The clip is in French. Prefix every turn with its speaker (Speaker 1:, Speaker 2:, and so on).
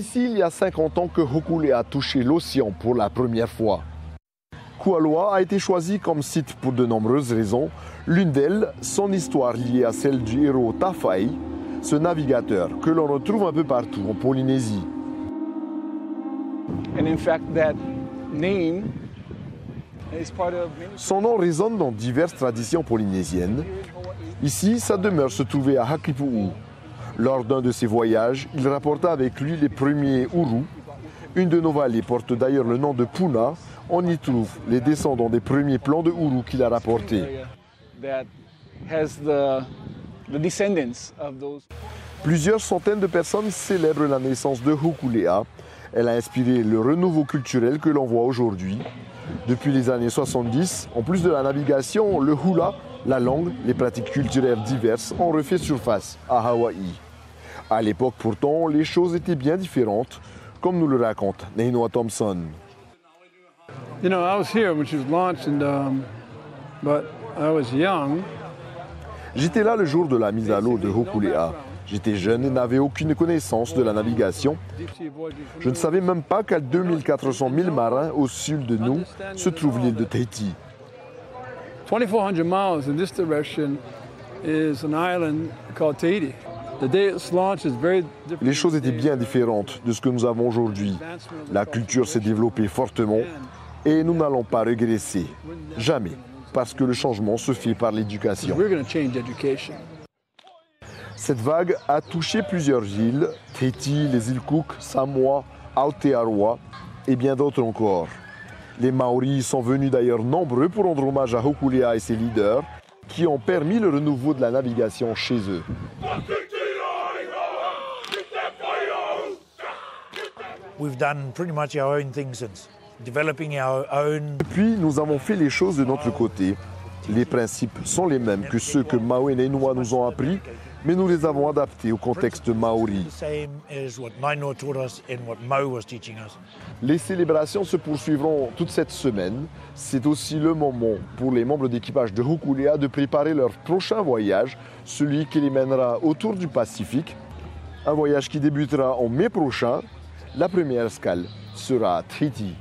Speaker 1: Ici, il y a 50 ans que Hokulea a touché l'océan pour la première fois. Kualoa a été choisi comme site pour de nombreuses raisons. L'une d'elles, son histoire liée à celle du héros Tafai, ce navigateur que l'on retrouve un peu partout en Polynésie. Son nom résonne dans diverses traditions polynésiennes. Ici, sa demeure se trouvait à Hakipu'u. Lors d'un de ses voyages, il rapporta avec lui les premiers Uru. Une de nos vallées porte d'ailleurs le nom de Puna. On y trouve les descendants des premiers plans de Uru qu'il a rapportés. Plusieurs centaines de personnes célèbrent la naissance de Hokulea. Elle a inspiré le renouveau culturel que l'on voit aujourd'hui. Depuis les années 70, en plus de la navigation, le hula, la langue, les pratiques culturelles diverses ont refait surface à Hawaï. À l'époque pourtant, les choses étaient bien différentes, comme nous le raconte Neinoa Thompson.
Speaker 2: You know, I was here when she was launched, but I was young.
Speaker 1: J'étais là le jour de la mise à l'eau de Hokulea. J'étais jeune et n'avais aucune connaissance de la navigation. Je ne savais même pas qu'à 2400 milles marins au sud de nous se trouve l'île de Tahiti.
Speaker 2: 2,400 miles in this direction is an island called Tahiti. The day it's launched is very different.
Speaker 1: Les choses étaient bien différentes de ce que nous avons aujourd'hui. La culture s'est développée fortement et nous n'allons pas régresser. Jamais. Parce que le changement se fait par l'éducation.
Speaker 2: We're going to change education.
Speaker 1: Cette vague a touché plusieurs îles, Tahiti, les îles Cook, Samoa, Aotearoa et bien d'autres encore. Les Maoris sont venus d'ailleurs nombreux pour rendre hommage à Hokulea et ses leaders qui ont permis le renouveau de la navigation chez eux.
Speaker 3: We've done pretty much our own thing since developing our own.
Speaker 1: Depuis, nous avons fait les choses de notre côté. Les principes sont les mêmes que ceux que Mao et Neinoa nous ont appris, mais nous les avons adaptés au contexte maori. Les célébrations se poursuivront toute cette semaine. C'est aussi le moment pour les membres d'équipage de Hokulea de préparer leur prochain voyage, celui qui les mènera autour du Pacifique. Un voyage qui débutera en mai prochain. La première escale sera à Tahiti.